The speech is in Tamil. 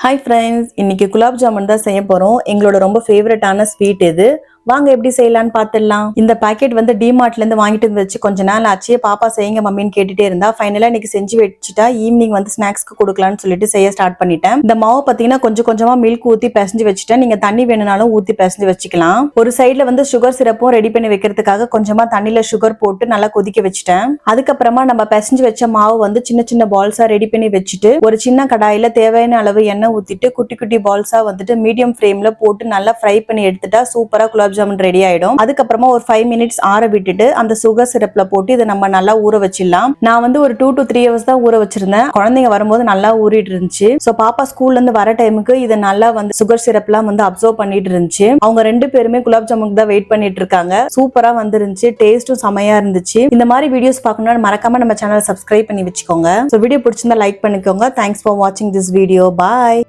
Hi friends, இன்னைக்கு குலாப் ஜாமுன் தான் செய்ய போறோம். எங்களோட ரொம்ப ஃபேவரட்டான ஸ்வீட் இது. வாங்க எப்படி செய்யலாம்னு பார்த்துடலாம். இந்த பாக்கெட் வந்து டிமார்ட்ல இருந்து வாங்கிட்டு வச்சு கொஞ்ச நாள் ஆச்சு. பாப்பா செய்யுங்க மம்மின்னு கேட்டுட்டே இருந்தா. ஃபைனலா இன்னைக்கு செஞ்சு வச்சுட்டா ஈவினிங் வந்து ஸ்நாக்ஸ்க்கு கொடுக்கலாம்னு சொல்லிட்டு செய்ய ஸ்டார்ட் பண்ணிட்டேன். இந்த மாவு பாத்தீங்கன்னா கொஞ்சம் கொஞ்சமா மில்க் ஊத்தி பிசைஞ்சு வச்சுட்டேன். நீங்க தண்ணி வேணும்னாலும் ஊத்தி பிசைஞ்சு வச்சுக்கலாம். ஒரு சைடுல வந்து சுகர் சிரப்பும் ரெடி பண்ணி வைக்கிறதுக்காக கொஞ்சமா தண்ணியில சுகர் போட்டு நல்லா கொதிக்க வச்சுட்டேன். அதுக்கப்புறமா நம்ம பிசைஞ்சு வச்ச மாவு வந்து சின்ன சின்ன பால்ஸா ரெடி பண்ணி வச்சுட்டு ஒரு சின்ன கடாயில தேவையான அளவு எண்ணெய் ஊத்திட்டு குட்டி குட்டி பால்ஸா வந்துட்டு மீடியம் ஃப்ளேம்ல போட்டு நல்லா ஃப்ரை பண்ணி எடுத்துட்டா சூப்பரா குலாப் ஜாமுன் ரெடி ஆயிடும். அதுக்கப்புறமா ஒரு 5 மினிட்ஸ் ஆற விட்டுட்டு அந்த சுகர் சிரப்ல போட்டு இதை நம்ம நல்லா ஊற வச்சிடலாம். நான் வந்து ஒரு 2 to 3 hours தான் ஊற வச்சிருந்தேன். குழந்தைங்க வரும்போது நல்லா ஊறிட்டு இருந்துச்சு. சோ பாப்பா ஸ்கூல்ல இருந்து வர டைமுக்கு இது நல்லா வந்து சுகர் சிரப்லாம் வந்து அப்சர்வ் பண்ணிட்டு இருந்துச்சு. அவங்க 2 பேருமே குலாப் ஜாமுனுக்கு தான் வெயிட் பண்ணிட்டு இருக்காங்க. சூப்பரா வந்துருந்துச்சு. டேஸ்டும் செமையா இருந்துச்சு. இந்த மாதிரி வீடியோஸ் பார்க்கணும்னா மறக்காம நம்ம சேனலை சப்ஸ்கிரைப் பண்ணி வச்சுக்கோங்க. சோ வீடியோ பிடிச்சிருந்தா லைக் பண்ணிக்கோங்க. தேங்க்ஸ் ஃபார் வாட்சிங் திஸ் வீடியோ. பாய்.